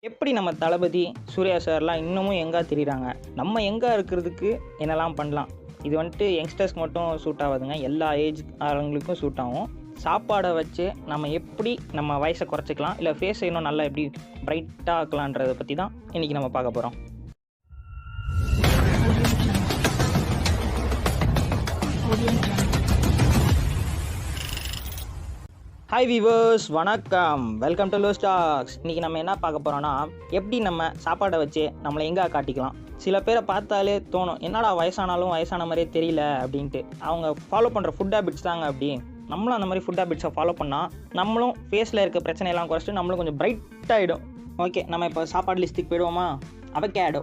எப்படி நம்ம தளபதி சூர்யா சார்லாம் இன்னமும் எங்கே திரிகிறாங்க, நம்ம எங்கே இருக்கிறதுக்கு என்னெல்லாம் பண்ணலாம்? இது வந்துட்டு யங்ஸ்டர்ஸ்க்கு மட்டும் சூட் ஆகாதுங்க, எல்லா ஏஜ் ஆளுங்களுக்கும் சூட் ஆகும். சாப்பாடை வச்சு நம்ம எப்படி நம்ம வயசை குறைச்சிக்கலாம், இல்லை ஃபேஸை இன்னும் நல்லா எப்படி பிரைட்டாக ஆக்கலான்றதை பற்றி தான் இன்றைக்கி நம்ம பார்க்க போகிறோம். ஹாய் வீவர்ஸ், வணக்கம், வெல்கம் டு லோஸ் டாக்ஸ். இன்றைக்கி நம்ம என்ன பார்க்க போகிறோன்னா, எப்படி நம்ம சாப்பாடை வச்சு நம்மளை எங்கே காட்டிக்கலாம். சில பேரை பார்த்தாலே தோணும், என்னடா வயசானாலும் வயசான மாதிரியே தெரியல அப்படின்ட்டு. அவங்க ஃபாலோ பண்ணுற ஃபுட் ஹேபிட்ஸ் தாங்க அப்படி. நம்மளும் அந்த மாதிரி ஃபுட் ஹேபிட்ஸை ஃபாலோ பண்ணால் நம்மளும் ஃபேஸில் இருக்க பிரச்சனையெல்லாம் குறைச்சிட்டு நம்மளும் கொஞ்சம் பிரைட்டாகிடும். ஓகே, நம்ம இப்போ சாப்பாடு லிஸ்ட்டுக்கு போயிடுவோமா? அவகேடோ.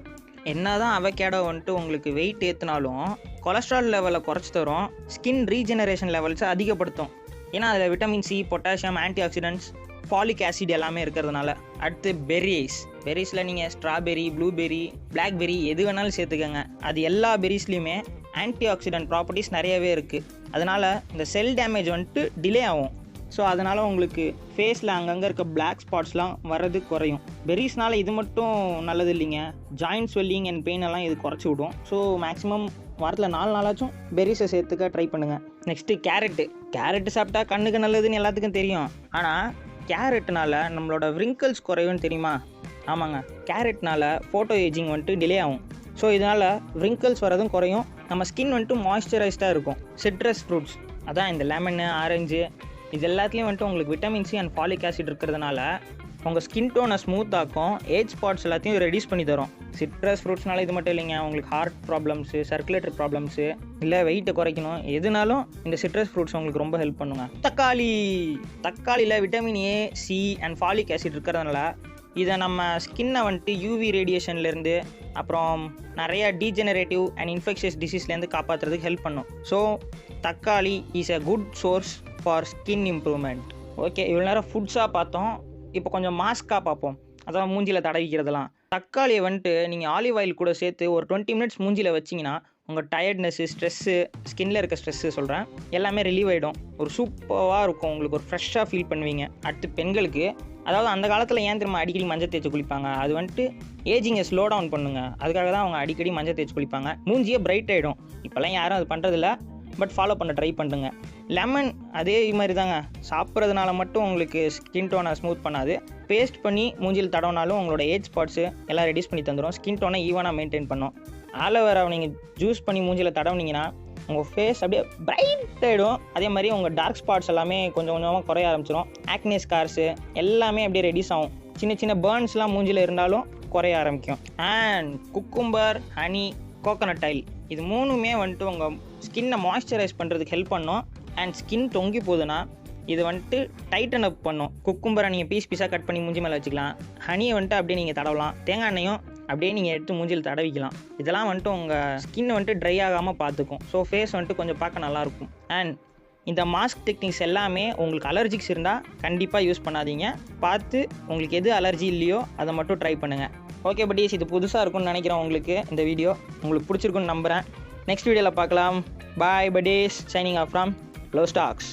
என்ன தான் அவகேடோ வந்துட்டு உங்களுக்கு வெயிட் ஏற்றினாலும் கொலஸ்ட்ரால் லெவலை குறைச்சி தரும், ஸ்கின் ரீஜெனரேஷன் லெவல்ஸை அதிகப்படுத்தும். ஏன்னா அதில் vitamin C, potassium, anti oxidants, folic acid எல்லாமே இருக்கிறதுனால. அடுத்து பெர்ரிஸில் நீங்கள் ஸ்ட்ராபெரி, ப்ளூபெரி, பிளாக்பெரி எது வேணாலும் சேர்த்துக்கோங்க. அது எல்லா பெர்ரிஸ்லேயுமே ஆன்டி ஆக்சிடென்ட் ப்ராப்பர்ட்டிஸ் நிறையவே இருக்குது. அதனால் இந்த செல் டேமேஜ் வந்துட்டு டிலே ஆகும். ஸோ அதனால் உங்களுக்கு ஃபேஸில் அங்கங்கே இருக்க பிளாக் ஸ்பாட்ஸ்லாம் வர்றது குறையும். பெர்ரிஸ்னால் இது மட்டும் நல்லது இல்லைங்க, ஜாயின்ட் ஸ்வெல்லிங் அண்ட் பெயின் எல்லாம் இது குறைச்சி விடும். ஸோ மேக்ஸிமம் வாரத்தில் 4 நாளாச்சும் பெர்ரிஸை சேர்த்துக்க ட்ரை பண்ணுங்கள். நெக்ஸ்ட்டு கேரட்டு சாப்பிட்டா கண்ணுக்கு நல்லதுன்னு எல்லாத்துக்கும் தெரியும். ஆனால் கேரட்னால நம்மளோட wrinkles குறையும்னு தெரியுமா? ஆமாங்க, கேரட்னால ஃபோட்டோ ஏஜிங் வந்துட்டு டிலே ஆகும். ஸோ இதனால் wrinkles வரதும் குறையும், நம்ம ஸ்கின் வந்துட்டு மாய்ஸ்சரைஸ்டாக இருக்கும். சிட்ரஸ் ஃப்ரூட்ஸ், அதான் இந்த லெமனு, ஆரஞ்சு, இது எல்லாத்துலேயும் வந்துட்டு உங்களுக்கு vitamin C and folic acid இருக்கிறதுனால உங்கள் ஸ்கின் டோனை ஸ்மூத் ஆக்கும், ஏஜ் ஸ்பாட்ஸ் எல்லாத்தையும் ரெடியூஸ் பண்ணி தரும். சிட்ரஸ் ஃப்ரூட்ஸ்னால இது மட்டும் இல்லைங்க, உங்களுக்கு ஹார்ட் ப்ராப்ளம்ஸு, சர்க்குலேட்டரி ப்ராப்ளம்ஸு, இல்லை வெயிட்டை குறைக்கணும், எதுனாலும் இந்த சிட்ரஸ் ஃப்ரூட்ஸ் உங்களுக்கு ரொம்ப ஹெல்ப் பண்ணுங்க. தக்காளியில் vitamin A, C and folic acid இருக்கிறதுனால இதை நம்ம ஸ்கின்னை வந்துட்டு யூவி ரேடியேஷன்லேருந்து அப்புறம் நிறைய டீஜெனரேட்டிவ் அண்ட் இன்ஃபெக்ஷியஸ் டிசீஸ்லேருந்து காப்பாற்றுறதுக்கு ஹெல்ப் பண்ணும். ஸோ தக்காளி is a good source for skin improvement. Okay, இவ்வளோ நேரம் ஃபுட்ஸாக பார்த்தோம், இப்போ கொஞ்சம் மாஸ்க்காக பார்ப்போம். அதான் மூஞ்சியில் தடவிக்கிறதுலாம். தக்காளியை வந்துட்டு நீங்கள் ஆலிவ் ஆயில் கூட சேர்த்து ஒரு 20 மினிட்ஸ் மூஞ்சியில் வச்சிங்கன்னா உங்கள் டயர்ட்னஸ்ஸு, ஸ்ட்ரெஸ்ஸு, ஸ்கின்னில் இருக்க ஸ்ட்ரெஸ்ஸு சொல்கிறேன், எல்லாமே ரிலீவ் ஆகிடும். ஒரு சூப்பராக இருக்கும், உங்களுக்கு ஒரு ஃப்ரெஷ்ஷாக ஃபீல் பண்ணுவீங்க. அடுத்து பெண்களுக்கு, அதாவது அந்த காலத்தில் ஏன் திரும்ப அடிக்கடி மஞ்சள் தேய்ச்சி குளிப்பாங்க, அது வந்துட்டு ஏஜிங்கை ஸ்லோ டவுன் பண்ணுங்க, அதுக்காக தான் அவங்க அடிக்கடி மஞ்சள் தேய்ச்சி குளிப்பாங்க. மூஞ்சியே பிரைட் ஆகிடும். இப்போல்லாம் யாரும் அது பண்ணுறதில்ல, பட் ஃபாலோ பண்ண ட்ரை பண்ணுங்க. லெமன் அதே மாதிரி தாங்க, சாப்பிட்றதுனால மட்டும் உங்களுக்கு ஸ்கின் டோனை ஸ்மூத் பண்ணாது, பேஸ்ட் பண்ணி மூஞ்சில் தடவினாலும் உங்களோட ஏஜ் ஸ்பாட்ஸு எல்லாம் ரெடியூஸ் பண்ணி தந்துடும், ஸ்கின் டோனை ஈவனாக மெயின்டைன் பண்ணும். ஆலோவேராவை நீங்கள் ஜூஸ் பண்ணி மூஞ்சில் தடவுனீங்கன்னா உங்கள் ஃபேஸ் அப்படியே பிரைட் ஆகிடும். அதே மாதிரி உங்கள் டார்க் ஸ்பாட்ஸ் எல்லாமே கொஞ்சம் கொஞ்சமாக குறைய ஆரம்பிச்சிடும். ஆக்னே ஸ்கார்ஸு எல்லாமே அப்படியே ரெடியூஸ் ஆகும். சின்ன சின்ன பேர்ன்ஸ்லாம் மூஞ்சில் இருந்தாலும் குறைய ஆரம்பிக்கும். And cucumber, honey, coconut oil, இது மூணுமே வந்துட்டு உங்கள் ஸ்கின்னை மாய்ஸ்சரைஸ் பண்ணுறதுக்கு ஹெல்ப் பண்ணும். அண்ட் ஸ்கின் தொங்கி போகுதுன்னா இது வந்துட்டு டைட்டன் அப் பண்ணும். குக்கும்பரை நீங்கள் பீஸாக கட் பண்ணி மூஞ்சி மேலே வச்சுக்கலாம். ஹனியை வந்துட்டு அப்படியே நீங்கள் தடவலாம். தேங்காய் எண்ணெயும் அப்படியே நீங்கள் எடுத்து மூஞ்சில் தடவிக்கலாம். இதெல்லாம் வந்துட்டு உங்கள் ஸ்கின்னை வந்துட்டு ட்ரை ஆகாமல் பார்த்துக்கும். ஸோ ஃபேஸ் வந்துட்டு கொஞ்சம் பார்க்க நல்லாயிருக்கும். அண்ட் இந்த மாஸ்க் டெக்னிக்ஸ் எல்லாமே உங்களுக்கு அலர்ஜிக்ஸ் இருந்தால் கண்டிப்பாக யூஸ் பண்ணாதீங்க. பார்த்து உங்களுக்கு எது அலர்ஜி இல்லையோ அதை மட்டும் ட்ரை பண்ணுங்கள். ஓகே பட்டீஸ், இது புதுசாக இருக்கும்னு நினைக்கிறேன். உங்களுக்கு இந்த வீடியோ உங்களுக்கு பிடிச்சிருக்குன்னு நம்புகிறேன். நெக்ஸ்ட் வீடியோவில் பார்க்கலாம். Bye buddies, signing off from Lo's tax.